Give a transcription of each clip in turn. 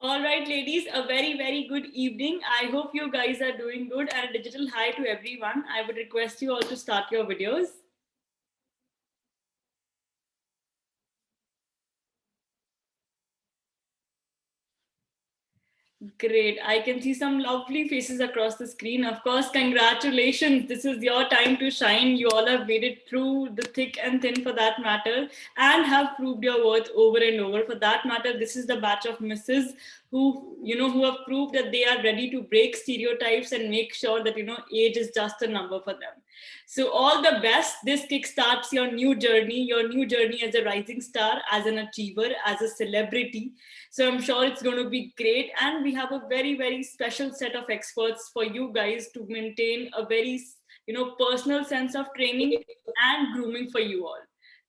All right, ladies, a very, very good evening. I hope you guys are doing good and a digital hi to everyone. I would request you all to start your videos. Great. I can see some lovely faces across the screen. Of course, congratulations. This is your time to shine. You all have made it through the thick and thin for that matter and have proved your worth over and over. For that matter, this is the batch of misses who have proved that they are ready to break stereotypes and make sure that, age is just a number for them. So all the best. This kickstarts your new journey as a rising star, as an achiever, as a celebrity. So I'm sure it's going to be great. And we have a very, very special set of experts for you guys to maintain a very, personal sense of training and grooming for you all.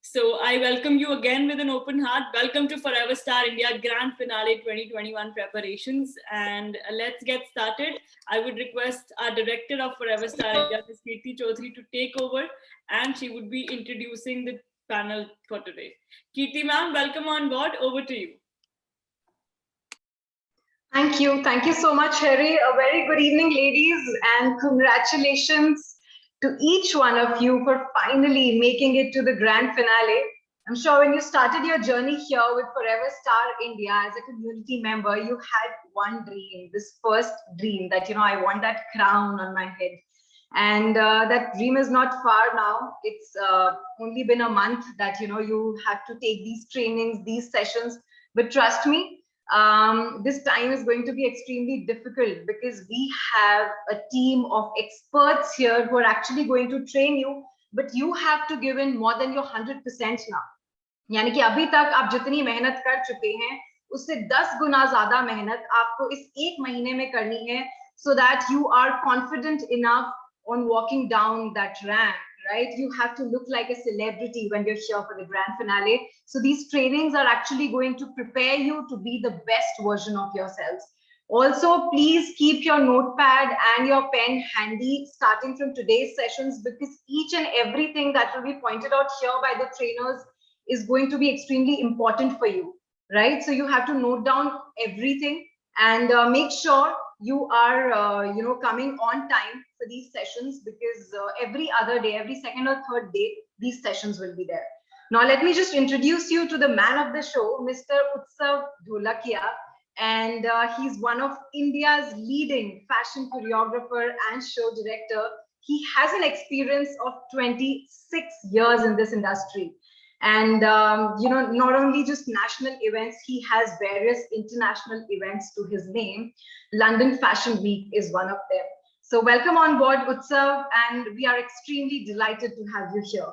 So I welcome you again with an open heart. Welcome to Forever Star India Grand Finale 2021 preparations. And let's get started. I would request our director of Forever Star India, Ms. Kirti Chaudhary, to take over, and she would be introducing the panel for today. Kirti ma'am, welcome on board. Over to you. Thank you. Thank you so much, Harry. A very good evening, ladies, and congratulations to each one of you for finally making it to the grand finale. I'm sure when you started your journey here with Forever Star India as a community member, you had one dream, this first dream that, I want that crown on my head. And that dream is not far now. It's only been a month that, you have to take these trainings, these sessions. But trust me, this time is going to be extremely difficult because we have a team of experts here who are actually going to train you, but you have to give in more than your 100% now. यानी कि अभी तक आप जितनी मेहनत कर चुके हैं उससे 10 गुना ज्यादा मेहनत आपको इस एक महीने में करनी है so that you are confident enough on walking down that ramp, right? You have to look like a celebrity when you're here for the grand finale. So these trainings are actually going to prepare you to be the best version of yourselves. Also, please keep your notepad and your pen handy starting from today's sessions, because each and everything that will be pointed out here by the trainers is going to be extremely important for you, right? So you have to note down everything and make sure you are coming on time for these sessions, because every other day, every second or third day, these sessions will be there. Now let me just introduce you to the man of the show, Mr. Utsav Dholakia, and he's one of India's leading fashion choreographer and show director. He has an experience of 26 years in this industry. And not only just national events, he has various international events to his name. London Fashion Week is one of them. So welcome on board, Utsav, and we are extremely delighted to have you here.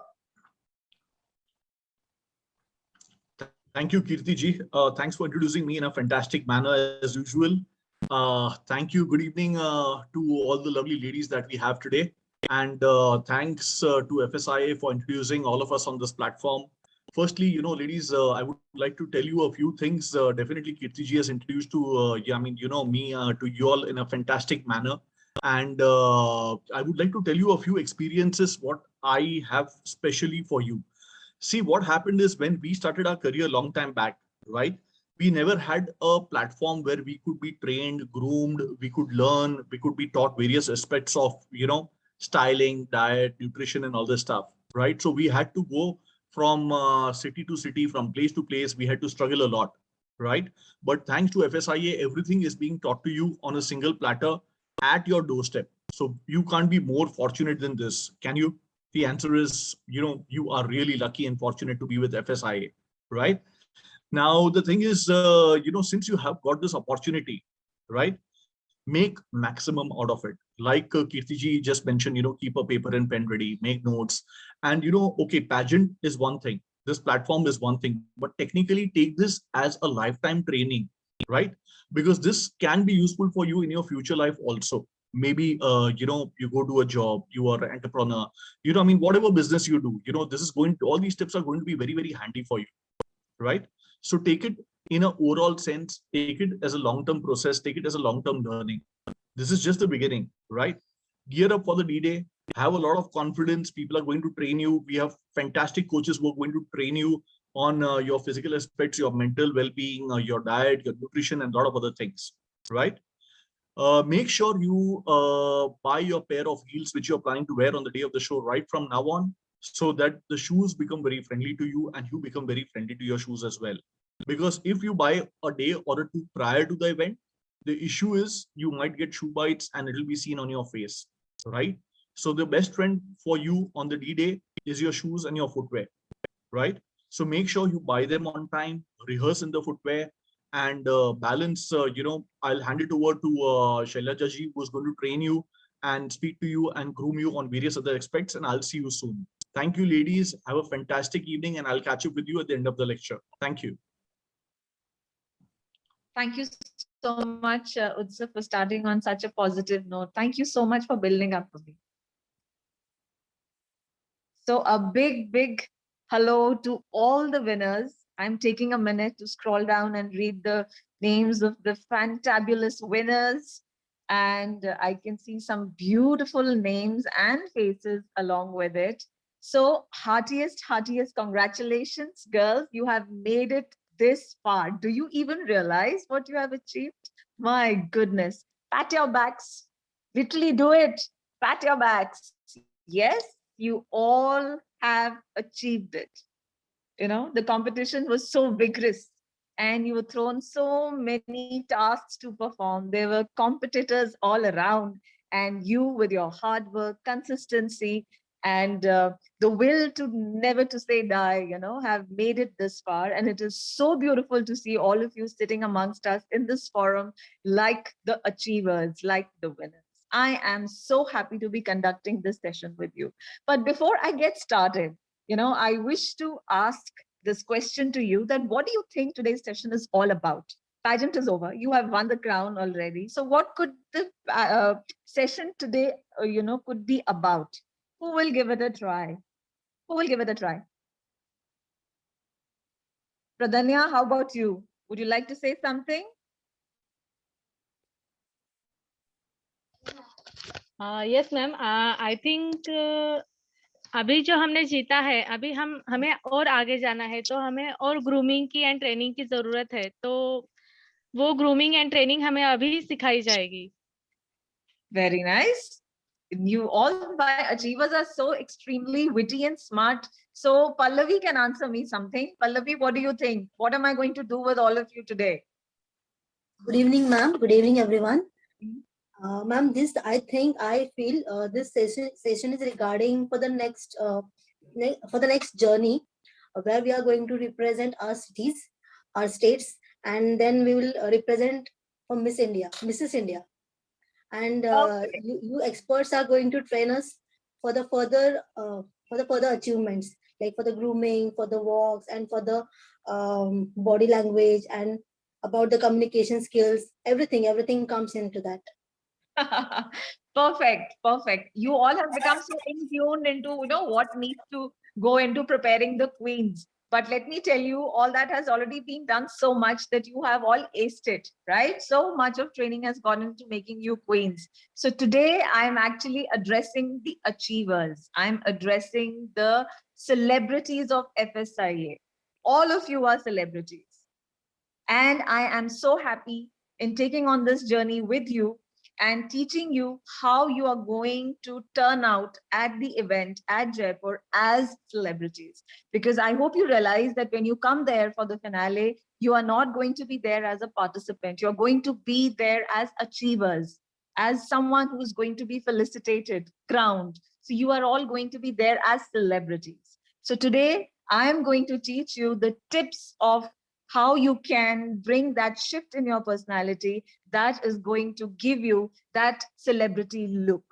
Thank you, Kirti ji. Thanks for introducing me in a fantastic manner as usual. Thank you. Good evening to all the lovely ladies that we have today. And thanks to FSIA for introducing all of us on this platform. Firstly, ladies, I would like to tell you a few things. Definitely, Kirti ji has introduced to, me to you all in a fantastic manner. And I would like to tell you a few experiences, what I have specially for you. See, what happened is when we started our career a long time back, right? We never had a platform where we could be trained, groomed, we could learn, we could be taught various aspects of, styling, diet, nutrition, and all this stuff, right? So we had to go from city to city, from place to place. We had to struggle a lot, right? But thanks to FSIA, everything is being taught to you on a single platter at your doorstep. So you can't be more fortunate than this, can you? The answer is, you are really lucky and fortunate to be with FSIA, right? Now, the thing is, since you have got this opportunity, right, make maximum out of it. Like Kirti ji just mentioned, keep a paper and pen ready, make notes. And, okay, pageant is one thing. This platform is one thing, but technically take this as a lifetime training, right? Because this can be useful for you in your future life also. Maybe, you go to a job, you are an entrepreneur, whatever business you do, all these tips are going to be very, very handy for you, right? So take it in an overall sense, take it as a long-term process, take it as a long-term learning. This is just the beginning, right? Gear up for the D-Day, have a lot of confidence. People are going to train you. We have fantastic coaches who are going to train you on your physical aspects, your mental well-being, your diet, your nutrition, and a lot of other things, right? Make sure you buy your pair of heels which you're planning to wear on the day of the show right from now on, so that the shoes become very friendly to you and you become very friendly to your shoes as well. Because if you buy a day or a two prior to the event, the issue is you might get shoe bites and it'll be seen on your face, right? So the best friend for you on the D-Day is your shoes and your footwear, right? So make sure you buy them on time, rehearse in the footwear, and balance. I'll hand it over to Shailaja ji, who's going to train you and speak to you and groom you on various other aspects. And I'll see you soon. Thank you, ladies. Have a fantastic evening, and I'll catch up with you at the end of the lecture. Thank you. Thank you so much, Utsav, for starting on such a positive note. Thank you so much for building up for me. So a big hello to all the winners. I'm taking a minute to scroll down and read the names of the fantabulous winners. And I can see some beautiful names and faces along with it. So heartiest congratulations, girls. You have made it this far. Do you even realize what you have achieved? My goodness. Pat your backs. Literally do it. Pat your backs. Yes, you all have achieved it. You know, the competition was so vigorous and you were thrown so many tasks to perform. There were competitors all around, and you, with your hard work, consistency, and the will to never to say die, you know, have made it this far. And it is so beautiful to see all of you sitting amongst us in this forum, like the achievers, like the winners. I am so happy to be conducting this session with you. But before I get started, you know, I wish to ask this question to you, that what do you think today's session is all about? Pageant is over. You have won the crown already. So what could the session today, could be about? Who will give it a try? Who will give it a try? Pradanya, how about you? Would you like to say something? Yes, ma'am. I think अभी जो हमने जीता है, अभी हमें और आगे जाना है, तो हमें और ग्रूमिंग की एंड ट्रेनिंग की जरूरत है, तो वो ग्रूमिंग एंड ट्रेनिंग हमें अभी सिखाई जाएगी. Very nice. You all my achievers are so extremely witty and smart. So Pallavi can answer me something. Pallavi, what do you think? What am I going to do with all of you today? Good evening, ma'am. Good evening, everyone. Ma'am, I feel this session is regarding for the next journey, where we are going to represent our cities, our states, and then we will represent for Mrs. India. And you experts are going to train us for the further achievements, like for the grooming, for the walks, and for the body language, and about the communication skills. Everything comes into that. Perfect. You all have become so in tune into, you know, what needs to go into preparing the queens. But let me tell you, all that has already been done so much that you have all aced it, right? So much of training has gone into making you queens. So today I'm actually addressing the achievers. I'm addressing the celebrities of FSIA. All of you are celebrities. And I am so happy in taking on this journey with you and teaching you how you are going to turn out at the event at Jaipur as celebrities. Because I hope you realize that when you come there for the finale, you are not going to be there as a participant. You're going to be there as achievers, as someone who's going to be felicitated, crowned. So you are all going to be there as celebrities. So today, I am going to teach you the tips of how you can bring that shift in your personality that is going to give you that celebrity look.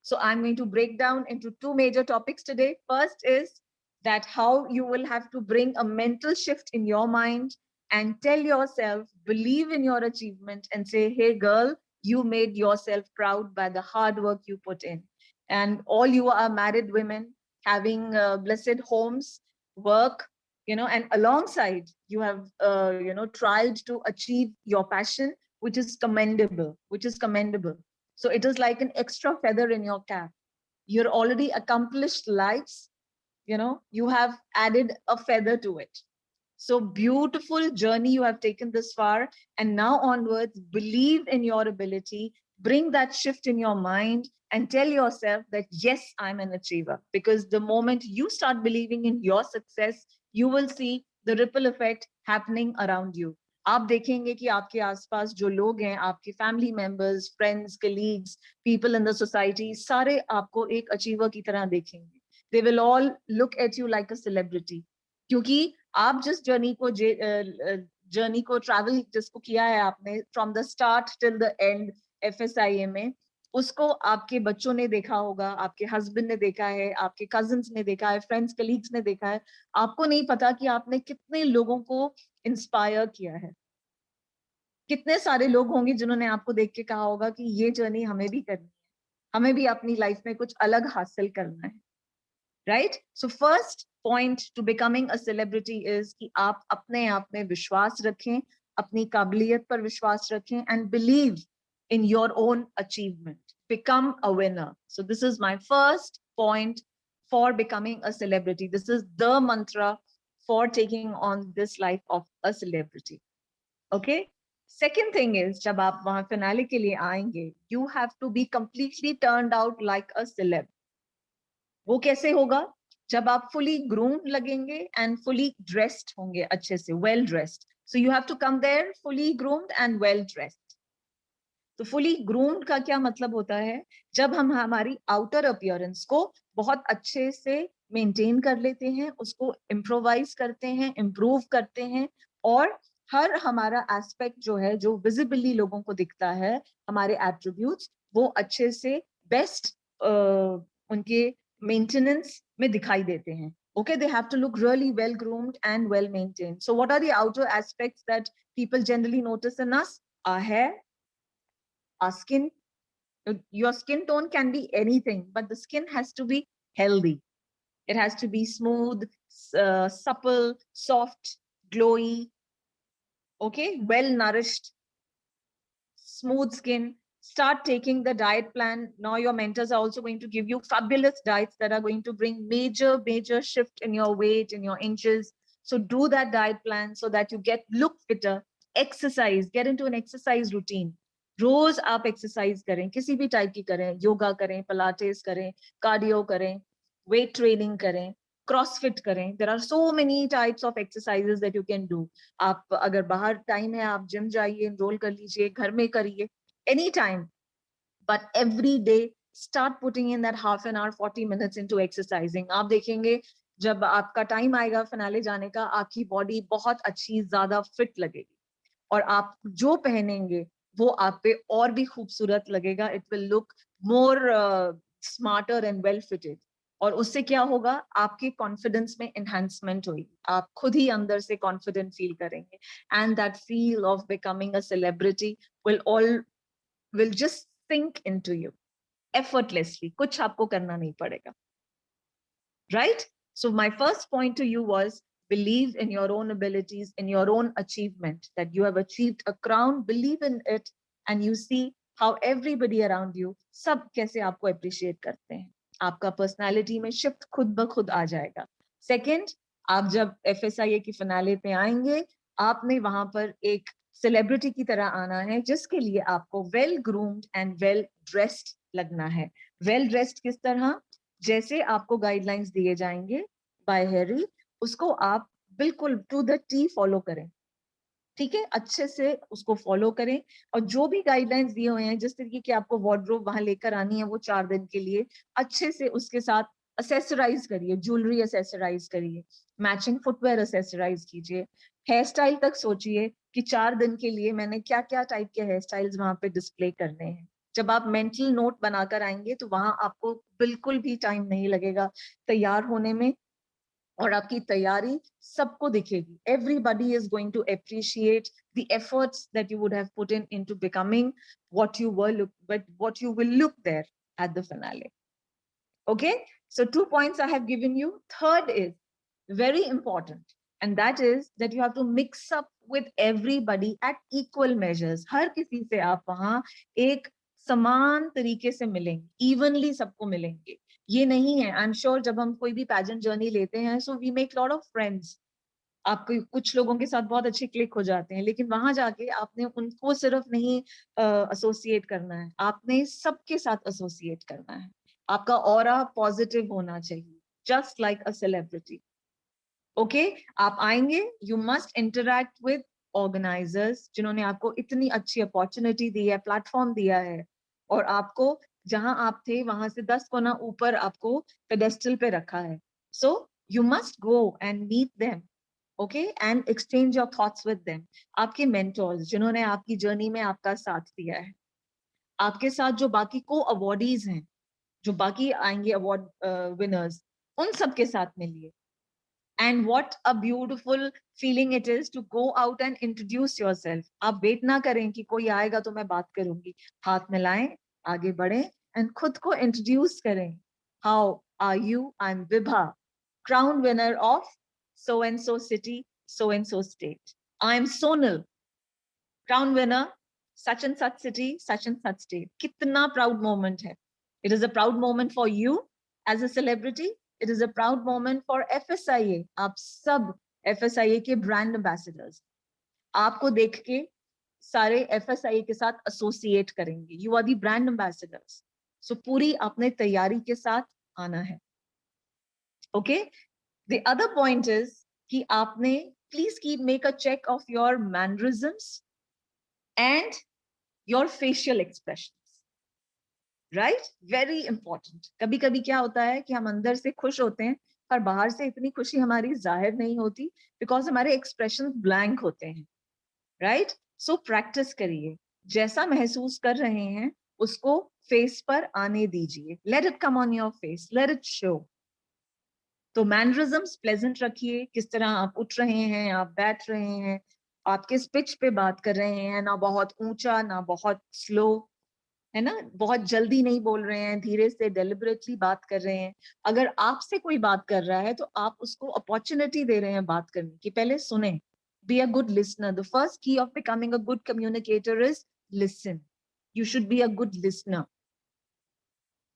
So I'm going to break down into two major topics today. First is that how you will have to bring a mental shift in your mind and tell yourself, believe in your achievement and say, hey girl, you made yourself proud by the hard work you put in. And all you are married women having blessed homes, work, and alongside you have, tried to achieve your passion, which is commendable, So it is like an extra feather in your cap. You're already accomplished lives, you have added a feather to it. So beautiful journey you have taken this far, and now onwards, believe in your ability, bring that shift in your mind, and tell yourself that yes, I'm an achiever. Because the moment you start believing in your success, you will see the ripple effect happening around you. आप देखेंगे कि आपके आसपास जो लोग हैं, आपके family members, friends, colleagues, people in the society, सारे आपको एक अचीवर की तरह देखेंगे. They will all look at you like a celebrity. क्योंकि आप जिस जर्नी को ट्रैवल जिसको किया है आपने from the start till the end FSIA में, उसको आपके बच्चों ने देखा होगा, आपके हस्बैंड ने देखा है, आपके कजिन्स ने देखा है, फ्रेंड्स कलीग्स ने देखा है. आपको नहीं पता कि आपने कितने लोगों को इंस्पायर किया है. कितने सारे लोग होंगे जिन्होंने आपको देख के कहा होगा कि ये जर्नी हमें भी करनी है, हमें भी अपनी लाइफ में कुछ अलग हासिल करना है. Right? So first point two becoming a celebrity is कि आप अपने आप में विश्वास रखें, अपनी काबिलियत पर विश्वास रखें, and believe in your own achievement. Become a winner. So this is my first point for becoming a celebrity. This is the mantra for taking on this life of a celebrity. Okay? Second thing is, जब आप वहां finale के लिए आएंगे, you have to be completely turned out like a celeb. वो कैसे होगा? जब आप fully groomed लगेंगे and fully dressed होंगे, अच्छे से, well dressed. So you have to come there fully groomed and well dressed. तो फुली ग्रूम्ड का क्या मतलब होता है? जब हम हमारी आउटर अपीयरेंस को बहुत अच्छे से मेंटेन कर लेते हैं, उसको इम्प्रोवाइज करते हैं, इम्प्रूव करते हैं, और हर हमारा एस्पेक्ट जो है, जो विजिबली लोगों को दिखता है, हमारे एट्रीब्यूट्स, वो अच्छे से बेस्ट उनके मेंटेनेंस में दिखाई देते हैं. Okay, they have to look really well groomed and well maintained. So what are the outer aspects that people generally notice in us? Our hair, our skin. Your skin tone can be anything, but the skin has to be healthy. It has to be smooth, supple, soft, glowy, okay, well nourished, smooth skin. Start taking the diet plan. Now your mentors are also going to give you fabulous diets that are going to bring major shift in your weight, in your inches. So do that diet plan so that you look fitter. Exercise, get into an exercise routine. रोज आप exercise करें, किसी भी type की करें, योगा करें, Pilates करें, cardio करें, weight training करें, क्रॉसफिट करें. There are so many types of exercises that you can do. आप अगर बाहर टाइम है, आप जिम जाइए, एनरोल कर लीजिए, घर में करिए, any time, but every day start putting in that half an hour 40 minutes into exercising. आप देखेंगे जब आपका टाइम आएगा फिनाले जाने का, आपकी बॉडी बहुत अच्छी, ज्यादा फिट लगेगी, और आप जो पहनेंगे वो आप पे और भी खूबसूरत लगेगा. It will look more smarter and well fitted. और उससे क्या होगा? आपके कॉन्फिडेंस में एनहांसमेंट होगी, आप खुद ही अंदर से कॉन्फिडेंट फील करेंगे, and that feel of becoming a celebrity will just sink into you effortlessly. कुछ आपको करना नहीं पड़ेगा. Right? So my first point to you was, believe in your own abilities, in your own achievement, that you have achieved a crown, believe in it, and you see how everybody around you, सब कैसे आपको appreciate करते हैं. आपका personality में shift खुद ब खुद आ जाएगा. Second, आप जब FSIA की फिनाले पे आएंगे, आपने वहां पर एक सेलिब्रिटी की तरह आना है, जिसके लिए आपको well groomed and well dressed लगना है. वेल ड्रेस्ड किस तरह? जैसे आपको गाइडलाइंस दिए जाएंगे बाय हैरी, उसको आप बिल्कुल टू द टी फॉलो करें. ठीक है, अच्छे से उसको फॉलो करें, और जो भी गाइडलाइंस दिए हुए हैं, जिस तरीके की आपको वार्डरोब वहां लेकर आनी है वो 4 दिन के लिए, अच्छे से उसके साथ असेसराइज करिए, ज्वेलरी असेसराइज करिए, मैचिंग फुटवेयर असेसराइज कीजिए, हेयर स्टाइल तक सोचिए कि 4 दिन के लिए मैंने क्या क्या टाइप के हेयर स्टाइल्स वहां पे डिस्प्ले करने हैं. जब आप मेंटल नोट बनाकर आएंगे तो वहां आपको बिल्कुल भी टाइम नहीं लगेगा तैयार होने में, और आपकी तैयारी सबको दिखेगी. Everybody is going to appreciate the efforts that you would have put into becoming what you will look there at the finale. Okay, so 2 points I have given you. Third is very important, and that is that you have to mix up with everybody at equal measures. हर किसी से आप वहां एक समान तरीके से मिलेंगे, evenly सबको मिलेंगे. ये नहीं है, आई एम श्योर जब हम कोई भी पैजेंट जर्नी लेते हैं, so we make lot of friends. आपको कुछ लोगों के साथ बहुत अच्छे क्लिक हो जाते हैं, लेकिन वहां जाके आपने उनको सिर्फ नहीं एसोसिएट करना है, आपने सबके साथ एसोसिएट करना है। आपका ऑरा पॉजिटिव होना चाहिए, just like a celebrity. Okay, आप आएंगे, you must interact with organisers जिन्होंने आपको इतनी अच्छी अपॉर्चुनिटी दी है, प्लेटफॉर्म दिया है, और आपको जहां आप थे वहां से 10 गुना ऊपर आपको पेडेस्टल पे रखा है। So you must go and meet them, okay, and exchange your thoughts with them. आपके मेंटोर्स जिन्होंने आपकी जर्नी में आपका साथ दिया है, आपके साथ जो बाकी को अवॉर्डीज हैं, जो बाकी आएंगे अवार्ड विनर्स, उन सबके साथ मिलिए। And what a beautiful feeling it is to go out and introduce yourself. आप वेट ना करें कि कोई आएगा तो मैं बात करूंगी, हाथ मिलाएं, आगे बढ़ें and खुद को इंट्रोड्यूस करें। How are you? I'm Vibha, crown winner of so and so city, so and so state. I'm Sonal, crown winner such and such city, such and such state. कितना proud moment है। It is a proud moment for you as a celebrity. It is a proud moment for FSIA. आप सब FSIA के brand ambassadors, आपको देख के सारे FSIA के साथ associate करेंगे। You are the brand ambassadors. So पूरी अपने तैयारी के साथ आना है। Okay? The other point is कि आपने please make a check of your mannerisms and your facial expressions. Right, very important. कभी कभी क्या होता है कि हम अंदर से खुश होते हैं पर बाहर से इतनी खुशी हमारी जाहिर नहीं होती, बिकॉज हमारे एक्सप्रेशन ब्लैंक होते हैं। राइट, सो प्रैक्टिस करिए, जैसा महसूस कर रहे हैं उसको फेस पर आने दीजिए। Let it come on your face, let it show. तो मैनरिज्म्स प्लेजेंट रखिए, किस तरह आप उठ रहे हैं, आप बैठ रहे हैं, आप किस पिच पे बात कर रहे हैं, ना बहुत ऊंचा ना बहुत स्लो, है ना, बहुत जल्दी नहीं बोल रहे हैं, धीरे से डेलिबरेटली बात कर रहे हैं। अगर आपसे कोई बात कर रहा है तो आप उसको अपॉर्चुनिटी दे रहे हैं बात करने की, पहले सुने। Be a good listener. The first key of becoming a good communicator is listen. You should be a good listener.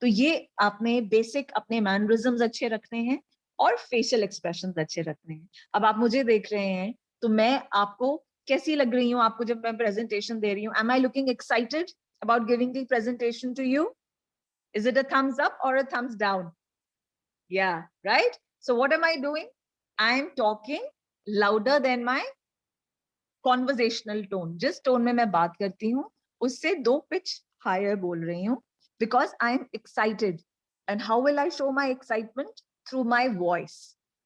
तो ये आपने बेसिक अपने मैनरिज्म्स अच्छे रखने हैं और फेशियल एक्सप्रेशंस अच्छे रखने हैं। अब आप मुझे देख रहे हैं तो मैं आपको कैसी लग रही हूँ, आपको जब मैं प्रेजेंटेशन दे रही हूँ, am I looking excited about giving the presentation to you? Is it a thumbs up or a thumbs down? Yeah, right? So what am I doing? I am talking louder than my conversational tone. जिस tone में मैं बात करती हूँ उससे 2 pitch higher बोल रही हूँ, because I am excited. And how will I show my excitement? Through my voice.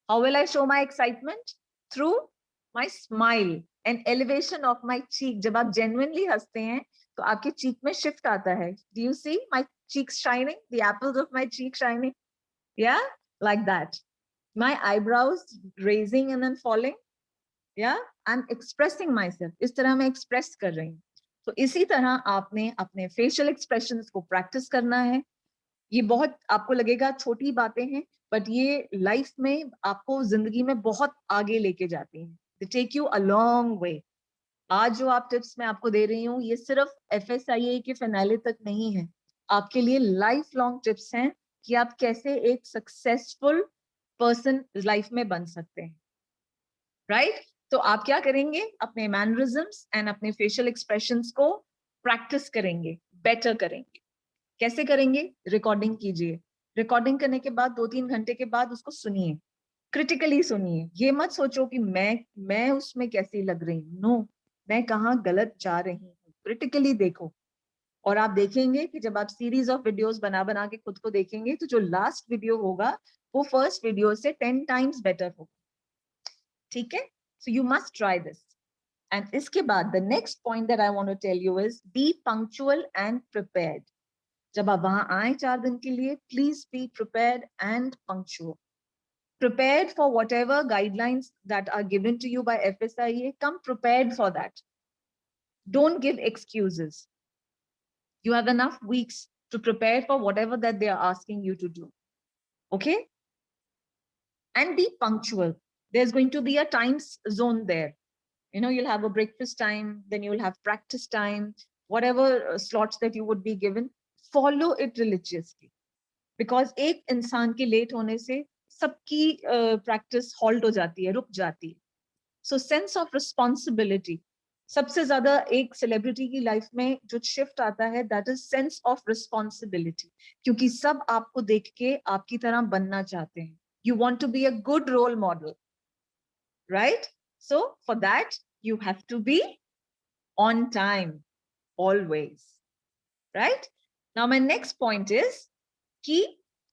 How will I show my excitement? Through my smile and elevation of my cheek. जब आप genuinely हंसते हैं तो आपके cheek में shift आता है. Do you see my cheeks shining? The apples of my cheek shining? Yeah, like that. My eyebrows raising and then falling. Yeah, I'm expressing myself. इस तरह मैं express कर रही हूँ। तो इसी तरह आपने अपने facial expressions को practice करना है। ये बहुत आपको लगेगा छोटी बातें हैं, बट ये लाइफ में आपको जिंदगी में बहुत आगे लेके जाती हैं। They take you a long way. आज जो आप टिप्स मैं आपको दे रही हूँ ये सिर्फ FSIA के फिनाले तक नहीं है, आपके लिए लाइफ लॉन्ग टिप्स हैं कि आप कैसे एक सक्सेसफुल पर्सन लाइफ में बन सकते हैं। राइट, तो आप क्या करेंगे, अपने मैनरिज्म्स एंड अपने फेशियल एक्सप्रेशंस को प्रैक्टिस करेंगे, बेटर करेंगे। कैसे करेंगे? रिकॉर्डिंग कीजिए। रिकॉर्डिंग करने के बाद 2-3 घंटे के बाद उसको सुनिए, क्रिटिकली सुनिए। ये मत सोचो कि मैं उसमें कैसी लग रही हूँ, नो, मैं कहाँ गलत जा रही हूँ। क्रिटिकली देखो, और आप देखेंगे कि जब आप सीरीज ऑफ वीडियोस बना बना के खुद को देखेंगे तो जो लास्ट वीडियो होगा वो फर्स्ट वीडियो से 10 टाइम्स बेटर होगा। ठीक है, so you must try this. And इसके बाद the next point that I want to tell you is be punctual and prepared. जब आप वहां आए 4 दिन के लिए, please be prepared and punctual. Prepared for whatever guidelines that are given to you by FSIA. Come prepared for that. Don't give excuses. You have enough weeks to prepare for whatever that they are asking you to do. Okay? And be punctual. There's going to be a time zone there. You know, you'll have a breakfast time, then you'll have practice time, whatever slots that you would be given. Follow it religiously. Because एक इंसान के late होने से सबकी practice halt हो जाती है, रुक जाती है। So sense of responsibility. सबसे ज्यादा एक सेलिब्रिटी की लाइफ में जो शिफ्ट आता है, that is sense of responsibility, क्योंकि सब आपको देख के आपकी तरह बनना चाहते हैं. You want to be a good role model, right? So for that you have to be on time always, right? Now my next point is कि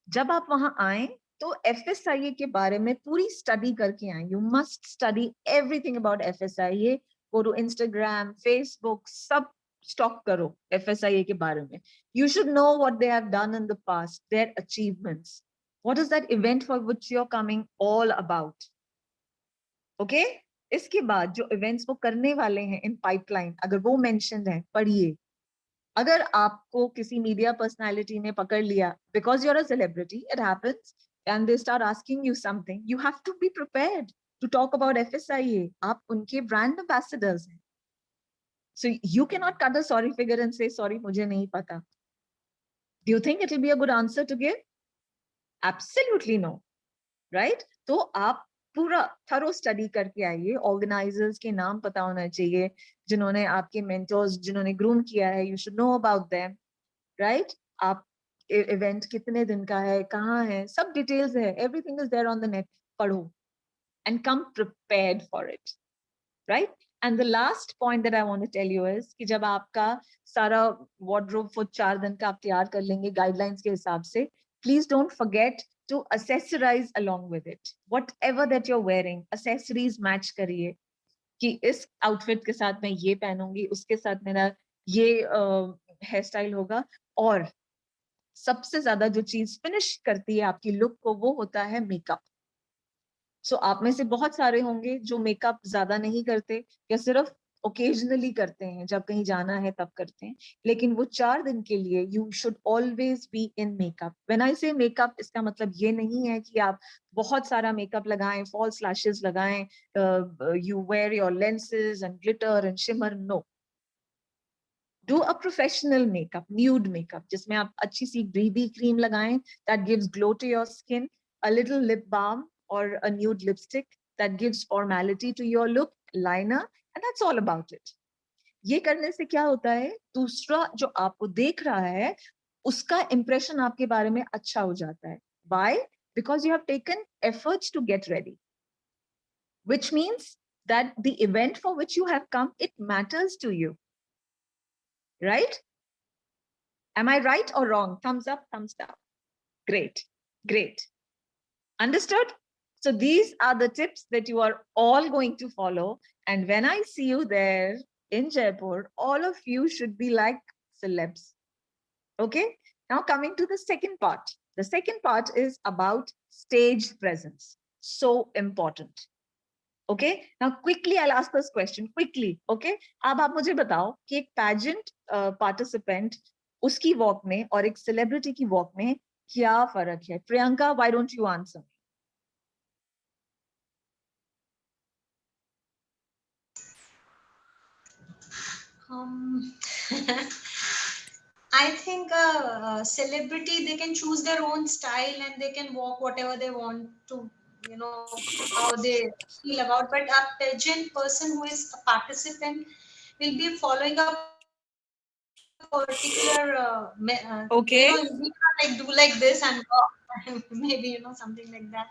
जब आप वहां आए तो FSIA के बारे में पूरी स्टडी करके आए. You must study everything about FSIA. Go to Instagram, Facebook, सब स्टॉक करो FSIA के बारे में. You should know what they have done in the past, their achievements. What is that event for which you're coming all about? Okay? इसके बाद जो events वो करने वाले हैं in pipeline, अगर वो mentioned है, पढ़िए. अगर आपको किसी मीडिया पर्सनालिटी ने पकड़ लिया, because you're a celebrity, it happens, and they start asking you something, you have to be prepared to talk about FSIA. आप उनके brand ambassadors हैं. So you cannot cut a sorry figure and say, sorry, मुझे नहीं पता. Do you think it will be a good answer to give? Absolutely no. Right? तो आप पूरा thorough study करके आइए. ऑर्गेनाइजर्स के नाम पता होना चाहिए, जिन्होंने आपके मेंटर्स, जिन्होंने ग्रूम किया है. You should know about them, right? आप इवेंट कितने दिन का है, कहाँ है, सब डिटेल्स है. Everything is there on the net. पढ़ो and come prepared for it, right? And the last point that I want to tell you is कि जब आपका सारा वार्डरोब फॉर 4 दिन का आप तैयार कर लेंगे गाइडलाइंस के हिसाब से, please don't forget to accessorize along with it. Whatever that you're wearing, accessories match करिए कि इस outfit के साथ मैं ये पहनूंगी, उसके साथ मेरा ये hair style होगा. और सबसे ज्यादा जो चीज फिनिश करती है आपकी लुक को, वो होता है मेकअप. सो आप में से बहुत सारे होंगे जो मेकअप ज्यादा नहीं करते या सिर्फ ओकेजनली करते हैं, जब कहीं जाना है तब करते हैं. लेकिन वो 4 दिन के लिए you should always be in makeup. When I से मेकअप, इसका मतलब ये नहीं है कि आप बहुत सारा मेकअप लगाएं, फॉल्स लैशेस लगाएं, you wear your lenses and glitter and shimmer. No, do a professional makeup, nude makeup, जिसमें आप अच्छी सी BB क्रीम लगाएं, that gives glow to your skin, a little lip balm or a nude lipstick that gives formality to your look, liner, and that's all about it. ये करने से क्या होता है, दूसरा जो आपको देख रहा है उसका impression आपके बारे में अच्छा हो जाता है. Why? Because you have taken efforts to get ready, which means that the event for which you have come, it matters to you, right? Am I right or wrong? Thumbs up, thumbs down. Great, great. Understood? So these are the tips that you are all going to follow. And when I see you there in Jaipur, all of you should be like celebs. Okay? Now coming to the second part. The second part is about stage presence. So important. Okay? Now quickly I'll ask this question. Quickly. Okay? अब आप मुझे बताओ कि एक pageant participant, उसकी walk में और एक celebrity की walk में क्या फर्क है? Priyanka, why don't you answer? I think a celebrity, they can choose their own style and they can walk whatever they want to, you know, how they feel about. But a pageant person who is a participant will be following a particular Okay. you know, you can't like do like this and maybe, you know, something like that.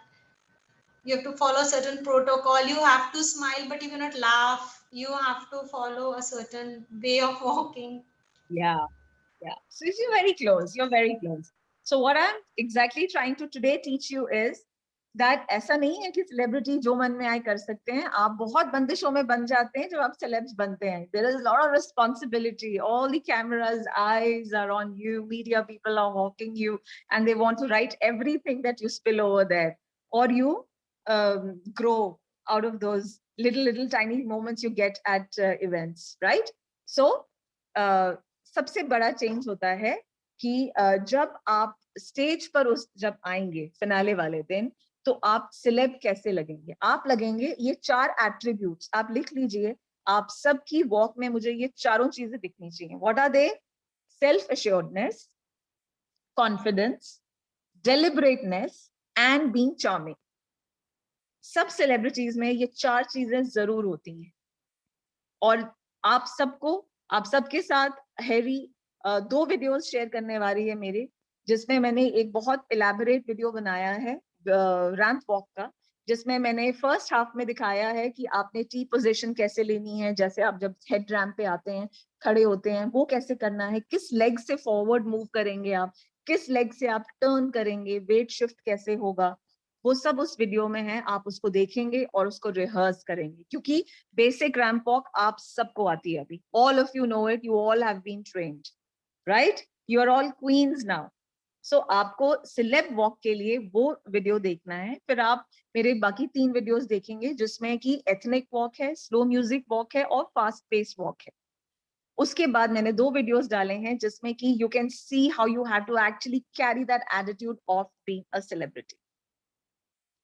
You have to follow certain protocol. You have to smile, but you cannot laugh. You have to follow a certain way of walking. Yeah, yeah. So you're very close. You're very close. So what I'm exactly trying to today teach you is that ऐसा नहीं है कि celebrity जो मन में आए कर सकते हैं. आप बहुत बंदिशों में बन जाते हैं जब आप celebs बनते हैं. There is a lot of responsibility. All the cameras' eyes are on you. Media people are hawking you, and they want to write everything that you spill over there, or you grow out of those little tiny moments you get at events, right? So सबसे बड़ा change होता है कि जब आप stage पर जब आएंगे फिनाले वाले दिन, तो आप सिलेब कैसे लगेंगे? आप लगेंगे ये 4 एट्रीब्यूट्स, आप लिख लीजिए. आप सबकी वॉक में मुझे ये चारों चीजें दिखनी चाहिए. What are they? Self assuredness, confidence, deliberateness and being charming. सब सेलिब्रिटीज में ये 4 चीजें जरूर होती हैं। और आप सबके साथ हैरी 2 वीडियोस शेयर करने वाली है मेरे, जिसमें मैंने एक बहुत इलैबोरेट वीडियो बनाया है रैंप वॉक का, जिसमें मैंने फर्स्ट हाफ में दिखाया है कि आपने टी पोजीशन कैसे लेनी है, जैसे आप जब हेड रैंप पे आते हैं, खड़े होते हैं, वो कैसे करना है, किस लेग से फॉरवर्ड मूव करेंगे आप, किस लेग से आप टर्न करेंगे, वेट शिफ्ट कैसे होगा, वो सब उस वीडियो में है। आप उसको देखेंगे और उसको रिहर्स करेंगे, क्योंकि बेसिक रैंप वॉक आप सबको आती है अभी। All of you know it, you all have been trained, right? You are all queens now. So आपको सिलेब वॉक के लिए वो वीडियो देखना है। फिर आप मेरे बाकी 3 वीडियोस देखेंगे, जिसमें कि एथनिक वॉक है, स्लो म्यूजिक वॉक है और फास्ट पेस वॉक है। उसके बाद मैंने 2 वीडियोस डाले हैं जिसमें कि you can see how you have to actually carry that attitude of being a celebrity,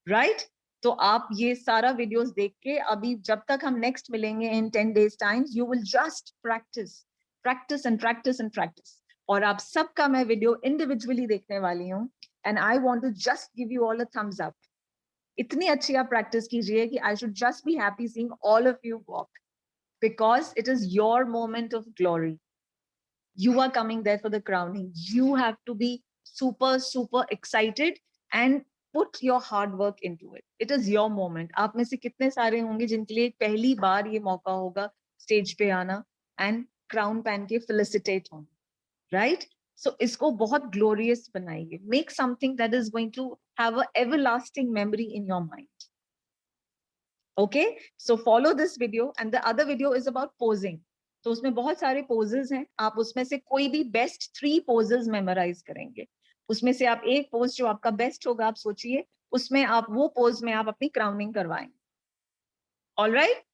right? तो आप ये सारा वीडियोस देख के, अभी जब तक हम नेक्स्ट मिलेंगे in 10 days times, you will just practice practice and practice and practice. और आप सबका मैं वीडियो इंडिविजुअली देखने वाली हूँ, and I want to just give you all a thumbs up. इतनी अच्छी आप प्रैक्टिस कीजिए कि I should just be happy seeing all of you walk, because it is your moment of glory. You are coming there for the crowning. You have to be super excited and put your hard work into it. It is your moment. आप में से कितने सारे होंगे जिनके लिए पहली बार ये मौका होगा स्टेज पे आना एंड क्राउन पहन के फेलिसिटेट होना, राइट? सो इसको बहुत ग्लोरियस बनाइए. Make something that is going to have a everlasting memory in your mind. Okay, so follow this video, and the other video is about posing. तो उसमें बहुत सारे poses हैं, आप उसमें से कोई भी best 3 poses memorize करेंगे. उसमें से आप एक pose जो आपका best होगा, आप सोचिए, उसमें आप वो pose में आप अपनी crowning करवाएंगे. All right?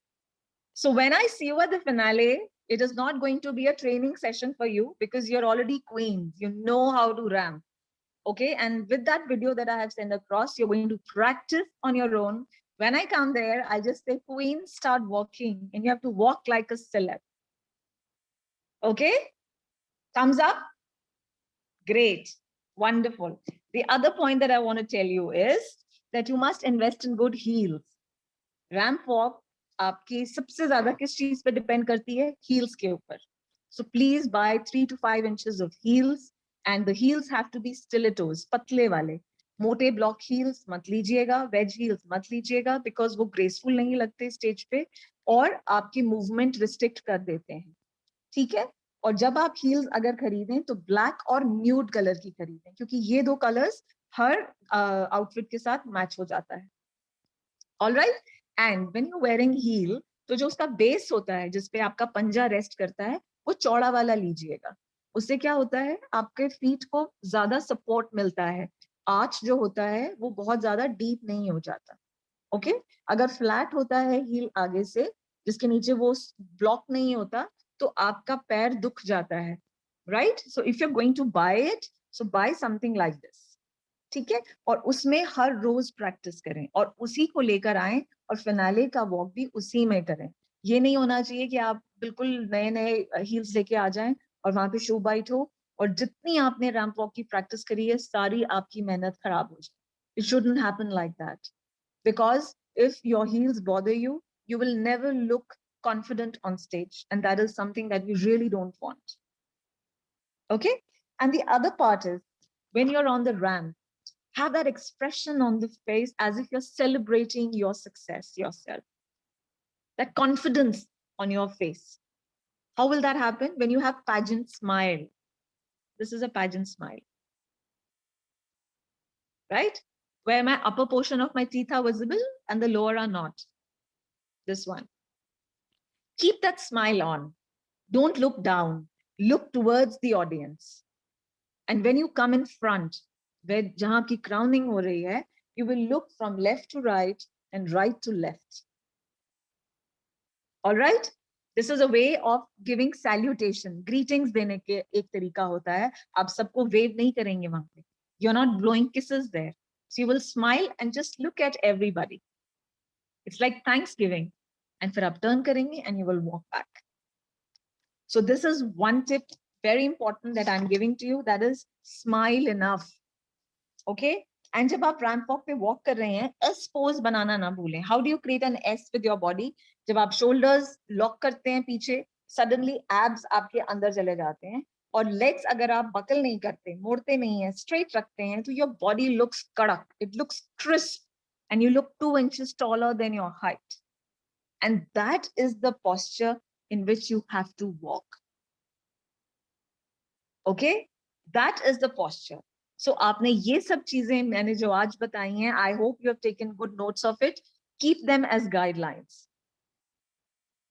So when I see you at the finale, it is not going to be a training session for you because you're already queens. You know how to ramp. Okay, and with that video that I have sent across, you're going to practice on your own. When I come there, I just say, Queen, start walking, and you have to walk like a celeb. Okay? Thumbs up? Great. Wonderful. The other point that I want to tell you is that you must invest in good heels. Ramp walk आपकी सबसे ज़्यादा किस चीज़ पे depend करती है? Heels के ऊपर. So please buy 3 to 5 inches of heels, and the heels have to be stilettos, पतले वाले. मोटे ब्लॉक हील्स मत लीजिएगा, वेज हील्स मत लीजिएगा, बिकॉज वो ग्रेसफुल नहीं लगते स्टेज पे और आपकी मूवमेंट रिस्ट्रिक्ट कर देते हैं, ठीक है? और जब आप हील्स अगर खरीदें तो ब्लैक और न्यूड कलर की खरीदें, क्योंकि ये 2 कलर्स हर आउटफिट के साथ मैच हो जाता है. Alright? And when you wearing heel, तो जो उसका बेस होता है जिसपे आपका पंजा रेस्ट करता है, वो चौड़ा वाला लीजिएगा. उससे क्या होता है, आपके फीट को ज्यादा सपोर्ट मिलता है. आर्च जो होता है वो बहुत ज्यादा डीप नहीं हो जाता. ओके? अगर फ्लैट होता है हील आगे से, जिसके नीचे वो ब्लॉक नहीं होता, तो आपका पैर दुख जाता है, right? So if you are going to buy it, so buy something like this, ठीक है? और उसमें हर रोज प्रैक्टिस करें और उसी को लेकर आए और फिनाले का वॉक भी उसी में करें. ये नहीं होना चाहिए कि आप बिल्कुल नए नए हील्स लेके आ जाएं और वहां पे शू बाइट हो और जितनी आपने रैंप वॉक की प्रैक्टिस करी है सारी आपकी मेहनत खराब हो जाए. It shouldn't happen like that, because if your heels bother you, you will never look confident on stage, and that is something that we really don't want. Okay? And the other part is, when you're on the ramp, have that expression on the face as if you're celebrating your success yourself. That confidence on your face. How will that happen? When you have pageant smile. This is a pageant smile. Right? Where my upper portion of my teeth are visible and the lower are not. This one. Keep that smile on. Don't look down. Look towards the audience. And when you come in front, where jahan ki crowning ho rahi hai, you will look from left to right and right to left. All right? This is a way of giving salutation. Greetings dene ke ek tarika hota hai. Aap sabko wave nahi karenge wahan pe. You're not blowing kisses there. So you will smile and just look at everybody. It's like Thanksgiving. And fir aap turn karenge and you will walk back. So this is one tip, very important, that I'm giving to you. That is, smile enough. Okay? And जब आप ramp walk पे walk कर रहे हैं, S pose बनाना ना भूलें. How do you create an S with your body? जब आप शोल्डर्स लॉक करते हैं पीछे, सडनली एब्स आपके अंदर चले जाते हैं, और लेग्स अगर आप बकल नहीं करते, मोड़ते नहीं है, स्ट्रेट रखते हैं, तो योर बॉडी लुक्स कड़क, it looks crisp, and you look 2 inches taller than your height. And that is the posture in which you have to walk. Okay, that is the posture. So आपने ये सब चीजें मैंने जो आज बताई हैं, I hope you have taken good notes of it. Keep them as guidelines.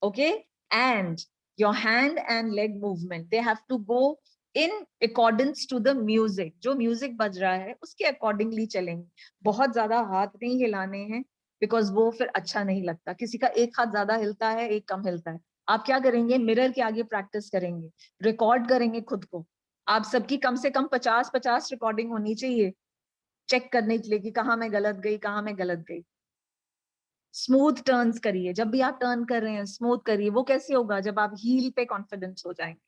Okay, and your hand and leg movement, they have to go in accordance to the music. जो music बज रहा है उसके accordingly चलेंगे. बहुत ज्यादा हाथ नहीं हिलाने हैं, because वो फिर अच्छा नहीं लगता. किसी का एक हाथ ज्यादा हिलता है, एक कम हिलता है. आप क्या करेंगे? मिरर के आगे प्रैक्टिस करेंगे, रिकॉर्ड करेंगे खुद को. आप सबकी कम से कम 50-50 रिकॉर्डिंग होनी चाहिए, चेक करने के लिए कि कहाँ मैं गलत गई, कहाँ मैं गलत गई. स्मूथ टर्न्स करिए. जब भी आप टर्न कर रहे हैं, स्मूथ करिए. वो कैसे होगा? जब आप हील पे कॉन्फिडेंस हो जाएंगे.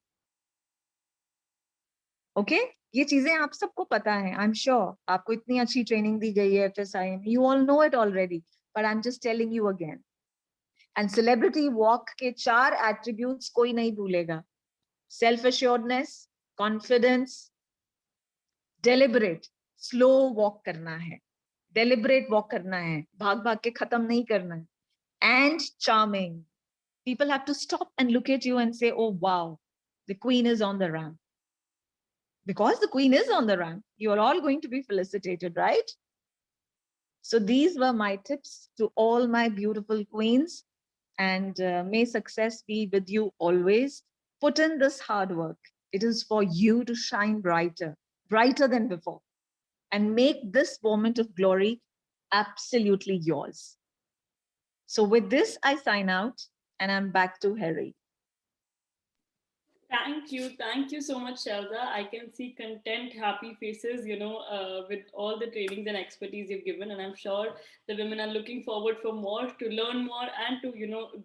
ओके, ये चीजें आप सबको पता है. आई एम श्योर आपको इतनी अच्छी ट्रेनिंग दी गई है FSI में. You all know it already, but I am just telling you again. And celebrity walk के 4 एट्रीब्यूट्स कोई नहीं भूलेगा. Self assuredness, confidence, deliberate, slow walk करना है, डेलिबरेट वॉक करना है, भाग भाग के खत्म नहीं करना है, and charming. People have to stop and look at you and say, oh wow, the queen is on the ramp. Because the queen is on the ramp, you are all going to be felicitated, right? So these were my tips to all my beautiful queens, and may success be with you always. Put in this hard work. It is for you to shine brighter, brighter than before, and make this moment of glory absolutely yours. So with this, I sign out, and I'm back to Harry. Thank you so much, Shelda. I can see content, happy faces, with all the trainings and expertise you've given, and I'm sure the women are looking forward for more, to learn more, and to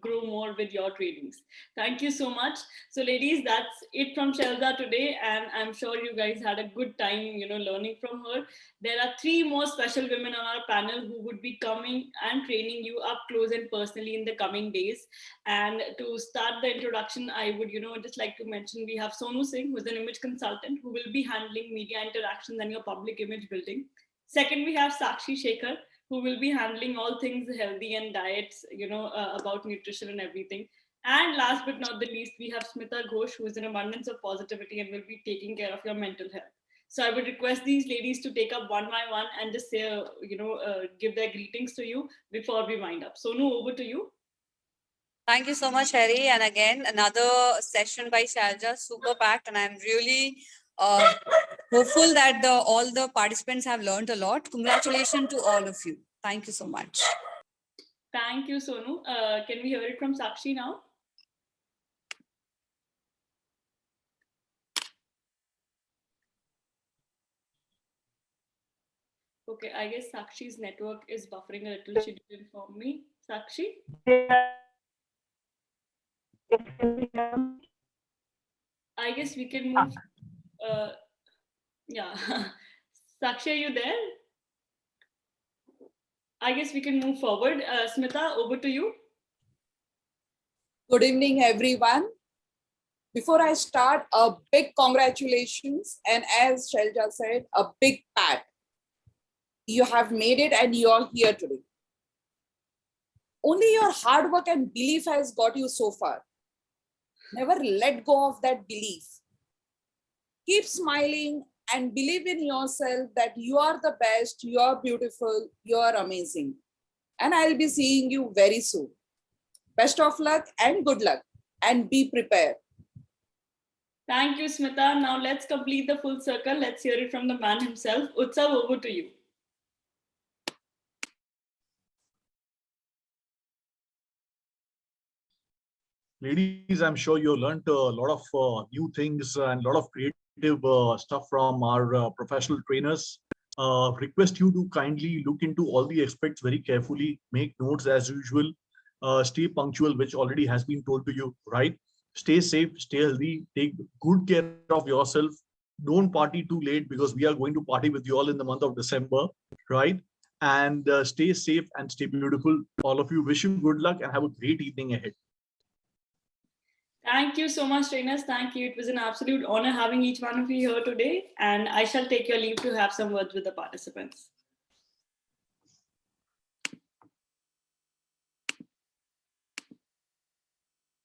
grow more with your trainings. Thank you so much. So, ladies, that's it from Shelda today, and I'm sure you guys had a good time, learning from her. There are 3 more special women on our panel who would be coming and training you up close and personally in the coming days. And to start the introduction, I would, just like to mention we have Sonu Singh, who is an image consultant who will be handling media interactions and your public image building. Second, we have Sakshi Shekhar, who will be handling all things healthy and diets, about nutrition and everything. And last but not the least, we have Smita Ghosh, who is an abundance of positivity and will be taking care of your mental health. So I would request these ladies to take up one by one and just say, give their greetings to you before we wind up. Sonu, over to you. Thank you so much, Harry. And again, another session by Shalja, super packed. And I'm really hopeful that all the participants have learned a lot. Congratulations to all of you. Thank you so much. Thank you, Sonu. Can we hear it from Sakshi now? Okay, I guess Sakshi's network is buffering a little. She didn't inform me. Sakshi? I guess we can move. Yeah. Sakshi, are you there? I guess we can move forward. Smita, over to you. Good evening, everyone. Before I start, a big congratulations. And as Shelja said, a big pat. You have made it and you are here today. Only your hard work and belief has got you so far. Never let go of that belief. Keep smiling and believe in yourself that you are the best, you are beautiful, you are amazing. And I'll be seeing you very soon. Best of luck and good luck, and be prepared. Thank you, Smita. Now let's complete the full circle. Let's hear it from the man himself. Utsav, over to you. Ladies, I'm sure you learned a lot of new things and a lot of creative stuff from our professional trainers. Request you to kindly look into all the aspects very carefully, make notes as usual, stay punctual, which already has been told to you, right? Stay safe, stay healthy, take good care of yourself. don't party too late because we are going to party with you all in the month of December, right? And stay safe and stay beautiful. All of you, wish you good luck and have a great evening ahead. Thank you so much, trainers. Thank you. It was an absolute honor having each one of you here today. And I shall take your leave to have some words with the participants.